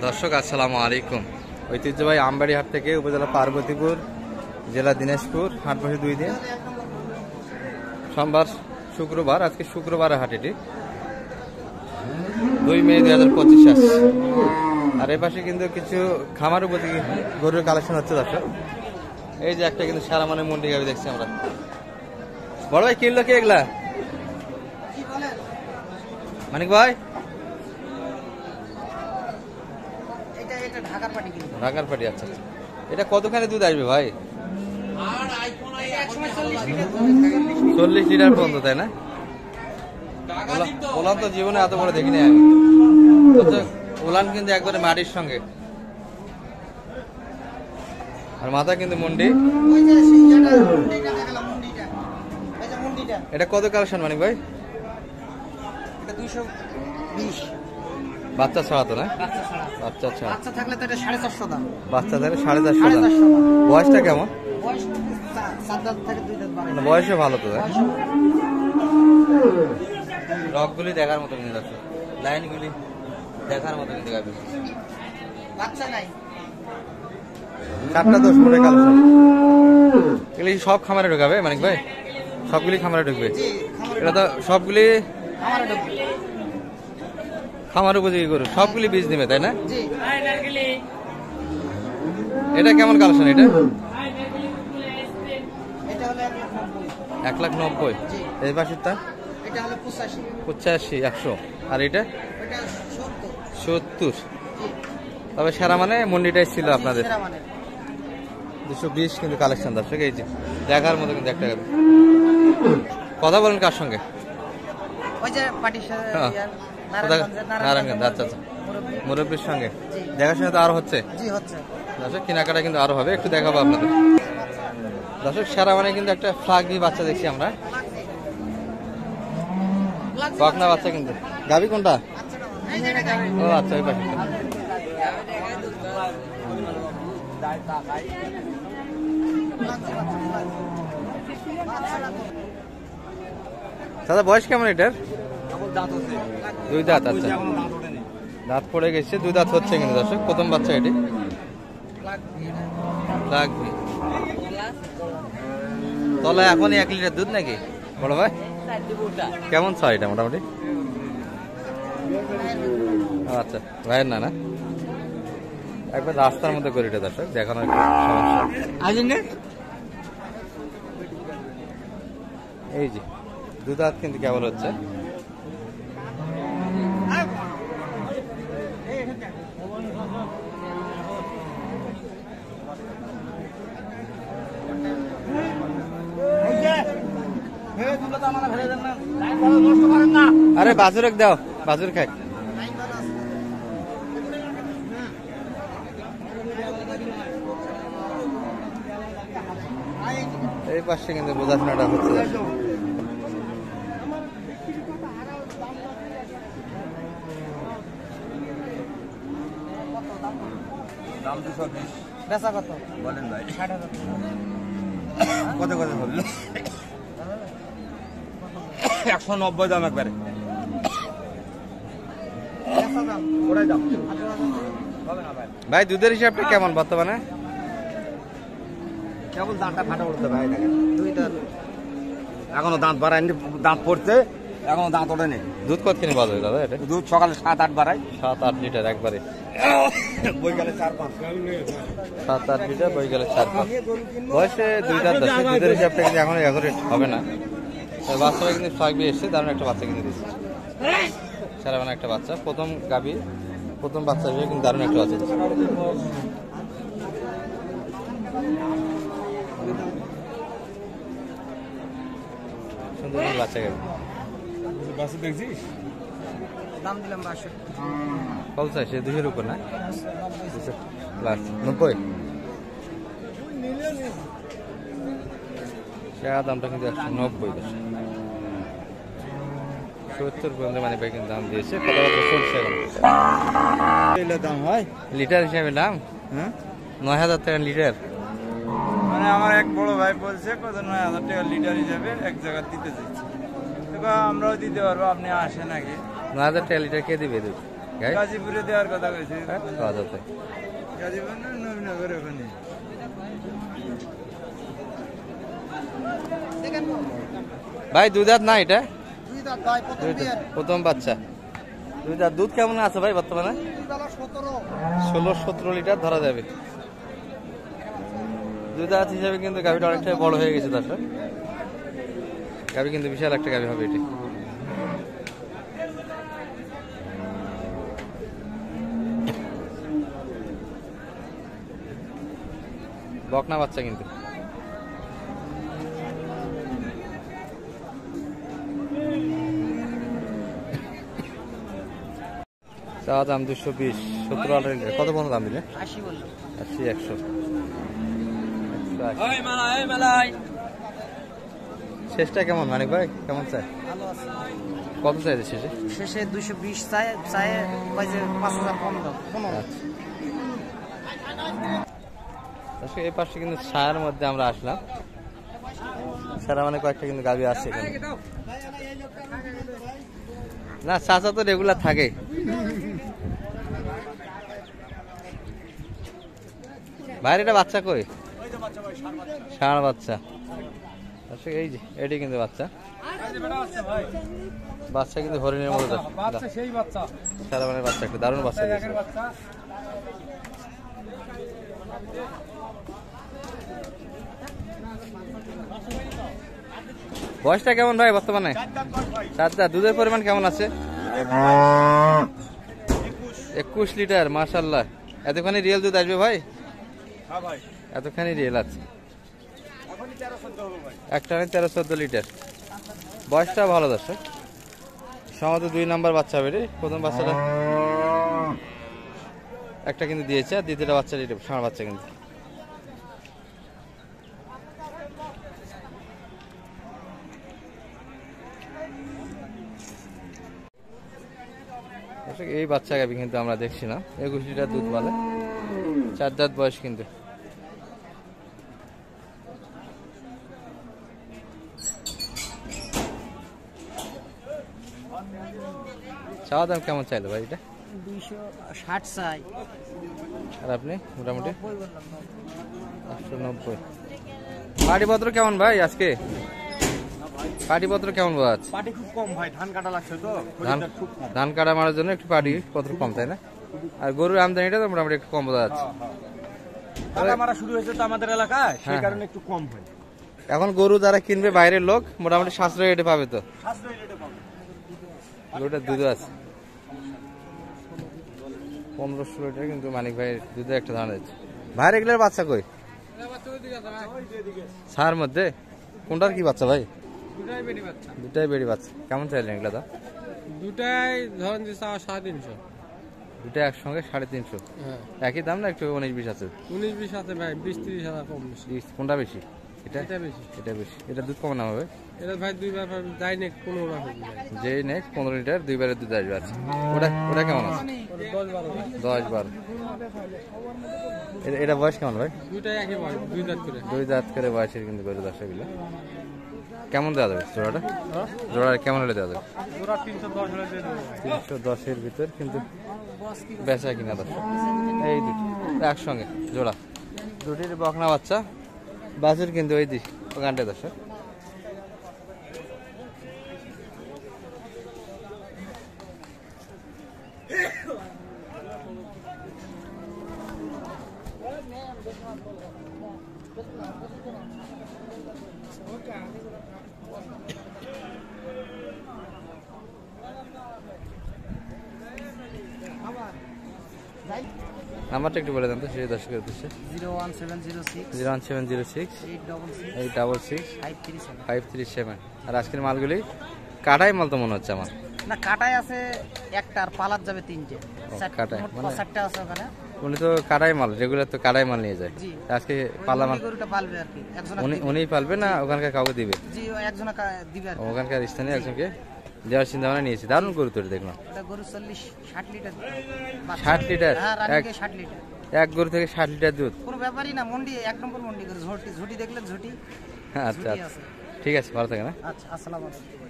দর্শক আসসালামু আলাইকুম। ঐতিহ্যবাহী আমবাড়ি হাট থেকে উপজেলা পার্বতীপুর, জেলা দিনাজপুর, হাট বসে 2 দিন, সোমবার শুক্রবার। আজকে শুক্রবারের হাট, এটি 2 মে 2025। আর এ পাশে কিন্তু কিছু খামার উপযোগী গরুর কালেকশন হচ্ছে দর্শক। এই যে একটা কিন্তু সারা মানে মন্ডি গাবি দেখছি আমরা। বড় ভাই কিনলো কি এগুলা? মানিক ভাই, ঢাকার পাটি। আচ্ছা, এটা কতখানি দুধ আসবে ভাই? 40 লিটার পর্যন্ত, তাই না? ওলান তো জীবনে এত বড় দেখিনি আমি। ওলান কিন্তু একবারে মাটির সঙ্গে, আর মাথা কিন্তু মুন্ডি। এটা কত কালেকশন মানিক ভাই? বাচ্চা ছাড়া তো না? বাচ্চা ছাড়া। বাচ্চা থাকলে তো এটা 450 দাম। বাচ্চা থাকলে 450 দাম। বয়সটা কেমন? বয়স 7 দাঁত থেকে 2 দাঁত বাড়ে। বয়সে ভালো তো। রকগুলি দেখার মতো কিন্তু আছে, লাইনগুলি দেখার মতো কিন্তু গাবি। বাচ্চা নাই। 4টা 10 মিনিট কালেকশন। এগুলি সব খামারে ঢোকাবে মানিক ভাই? সবগুলি খামারে ঢুকবে? এটা তো সবগুলি খামারে ঢুকবে। খামার উপযোগী গরু সবগুলি বীজ দিবে, তাই না? এটা কেমন কালেকশন? এটা 1,90,000। এই পাশেরটা 85, 100। আর এটা 70। তবে সেরা মানে মন্ডিটাই ছিল আপনাদের। 220 কিন্তু কালেকশন দর্শক। এই যে দেখার মতো কিন্তু একটা। কথা বলেন কার সঙ্গে? নারায়ণগঞ্জ। আচ্ছা আচ্ছা, মুরব্বীর সঙ্গে দেখাশোনা তো আরো হচ্ছে। দর্শক কেনাকাটা কিন্তু আরো হবে, একটু দেখাবো আপনাদের। দর্শক সেরা মানে কিন্তু একটা ফ্লাগি বাচ্চা দেখছি আমরা, বকনা বাচ্চা কিন্তু। গাবি কোনটা? ও আচ্ছা, ওই পাশে। দাদা বয়স কেমন এটার? 2 দাঁত। আচ্ছা, দাঁত পড়ে গেছে, 2 দাঁত হচ্ছে কিন্তু দর্শক। প্রথম বাচ্চা এটি। তলায় এখনই 1 লিটার দুধ নাকি বড় ভাই? কেমন চাই এটা মোটামুটি? আচ্ছা, ভাইয়ের না? একবার রাস্তার মধ্যে করে এটা দর্শক, দেখানো একটু সমস্যা। এই যে 2 দাঁত কিন্তু কেবল হচ্ছে। আরে বাজুর দাও, বাজুর খাই। এই পাশে কিন্তু বোঝাশোনাটা হচ্ছে। দাম 220। বেচা কত বলেন ভাই? 60,000। কত কত বললো? 190 দাম একবারে। ভাই দুধের হিসাবটা কেমন বর্তমানে? কেবল দাঁতটা ফাটা উঠতে ভাই, দেখেন 2 দাঁত এখনো দাঁত বাড়ায়নি, দাঁত পড়ছে এখনো, দাঁত ওঠেনি। দুধ কত কিনে বাজারে দাদা এটা? দুধ সকালে 7-8 বাড়ায়, 7-8 লিটার একবারে। বই গেলে 4-5, 7-8 লিটার বই গেলে 4-5। বয়সে 2 দাঁত। দুধের হিসাবটা কিন্তু এখন এভারেজ হবে না। বাচ্চাটা কিন্তু থাকবে এসছে, দারুণ একটা বাচ্চা কিনে দিচ্ছে। সারা মানে একটা বাচ্চা, প্রথম গাবি, প্রথম বাচ্চা হিসেবে কিন্তু দারুণ একটা বাচ্চা দিচ্ছে। সুন্দর বাচ্চা গাবি। বাচ্চা দেখছিস? দাম দিলাম 62। কত চাইছে? 200-এর উপর না? 90। সেরা দামটা কিন্তু 190। 70 পর্যন্ত মানে ভাই কিন্তু দাম দিয়েছে। কথাবার্তা চলছে এখন। দাম হয় লিটার হিসাবে দাম? হ্যাঁ, 9,000 টাকা লিটার। মানে আমার এক বড় ভাই বলছে কত 9,000 টাকা লিটার হিসাবে এক জায়গায় দিতে চাইছে। আমরাও দিতে পারবো, আপনি আসেন আগে। 9,000 টাকা লিটার কে দিবে? গাজীপুরে দেওয়ার কথা কইছে, গাজীপুর না নবীনগর ওখানে। ভাই দুই দাঁত না এটা? প্রথম বাচ্চা, দুই দাঁত। দুধ কেমন আছে ভাই বর্তমানে? 16-17 লিটার ধরা যাবে। দুই দাঁত হিসাবে কিন্তু গাভীটা অনেকটাই বড় হয়ে গেছে। দর্শক, গাভী কিন্তু বিশাল একটা গাভী হবে এটি। বকনা বাচ্চা কিন্তু। চা দাম 220, 17 লিটার। কত পর্যন্ত দাম দিলে? 80 বললো। 80, 100। শেষটা কেমন মানিক ভাই, কেমন চাই? কত চাই শেষে? শেষে 220 চাই, চাই 5000 কম দাও। আচ্ছা, এই পাশে কিন্তু ছায়ার মধ্যে আমরা আসলাম। সারা মানে কয়েকটা কিন্তু গাভী আছে এখানে। না চাচা তো রেগুলার থাকে। ভাইয়ের এটা বাচ্চা কই? ষাঁড় বাচ্চা। আচ্ছা, এই যে এটি কিন্তু বাচ্চা, বাচ্চা কিন্তু হরিণের মতো। সারা মানে বাচ্চা, একটা দারুণ বাচ্চা দিয়েছে। বয়সটা কেমন ভাই বর্তমানে? 4 দাঁত। দুধের পরিমাণ কেমন আছে? 21 লিটার। মাশাআল্লাহ, এতখানি রিয়েল দুধ আসবে ভাই? এতখানি রিয়েল আছে। একটানে 13-14 লিটার। বয়সটা ভালো দর্শক, সম্ভবত 2 নাম্বার বাচ্চা হবে রে। প্রথম বাচ্চাটা একটা কিন্তু দিয়েছে, আর দ্বিতীয়টা বাচ্চা ষাঁড় বাচ্চা কিন্তু। এই বাচ্চা গাভী কিন্তু আমরা দেখছি না। 21 লিটার দুধ বলে, 4 দাঁত বয়স কিন্তু। চাওয়া দাম কেমন চাইলো ভাই এটা? 260 চাই। আর আপনি মোটামুটি 190। পাটিপত্র কেমন ভাই আজকে? পাটিপত্র কেমন বাজ? পাটি খুব কম ভাই, ধান কাটা লাগছে তো। ধান কাটা মারার জন্য একটু পাটি পত্র কম, তাই না? আর গরুর আমদানিটা তো মোটামুটি একটু কম বোঝা যাচ্ছে। কাটা মারা শুরু হয়েছে তো আমাদের এলাকায়, সেই কারণে একটু কম হয়। এখন গরু যারা কিনবে বাইরের লোক মোটামুটি সাশ্রয়ী রেটে পাবে তো। গরুটার দুধ আছে 1500 লিটার কিন্তু মানিক ভাইয়ের দুধের একটা ধারণা দিচ্ছে। ভাই এগুলোর বাচ্চা কই? ছাড়ার মধ্যে কোনটার কি বাচ্চা ভাই? দুটাই বেড়ি বাচ্চা। কেমন চাইলেন এগুলো দাম? দুটাই ধরেন যে 350। দুটা একসঙ্গে 350। একই দাম না একটু 19-20 আছে? 19-20 আছে ভাই, 20-30 হাজার কম বেশি। কোনটা বেশি? এটা বেশি। এটা বেশি। এটা দুধ কম নাম হবে? এটা ভাই 2 বার যাই নেক 15 বার হবে। যেই নেক 15 লিটার 2 বারের দুধ আসবে। আচ্ছা, ওটা কেমন আছে? 10-12। এটা বয়স কেমন ভাই? দুটাই একই বয়স, 2 দাঁত করে। 2 দাঁত করে বয়সের কিন্তু গরু দর্শকগুলো। কেমন দেওয়া যাবে জোড়াটা? জোড়া কেমন হলে দেওয়া যাবে? জোড়া 310 হলে দিয়ে দেবো। 310-এর ভিতর কিন্তু বেচা কিনা দর্শক। এই দুটি একসঙ্গে জোড়া, দুটির বকনা বাচ্চা। বাছুর কিন্তু ওই ওখানটা দর্শক। নাম্বারটা একটু বলে দেন তো সেই দর্শকের উদ্দেশ্যে। 01706 866 537। আর আজকের মালগুলি কাটাই মাল তো মনে হচ্ছে আমার। না কাটাই আছে একটা, আর পালাত যাবে 3টে। কাটাই মানে 4টা আছে ওখানে। উনি তো কাটাই মাল, রেগুলার তো কাটাই মাল নিয়ে যায়। আজকে পালা মাল গরুটা পালবে আর কি, একজন উনিই পালবে না ওখানকার কাউকে দিবে? জি, একজন দিবে আর ওখানকার স্থানীয় একজনকে দেওয়ার চিন্তা ভাবনা নিয়েছি। দারুণ গরু তোর দেখলাম। এটা গরু 40-60 লিটার। 60 লিটার? হ্যাঁ, রানিকে 60 লিটার। এক গরু থেকে 60 লিটার দুধ? কোনো ব্যাপারই না, মন্ডি 1 নম্বর মন্ডি করে। ঝুটি দেখলেন, ঝুটি। আচ্ছা, ঠিক আছে, ভালো থাকে না। আচ্ছা, আসসালামু আলাইকুম।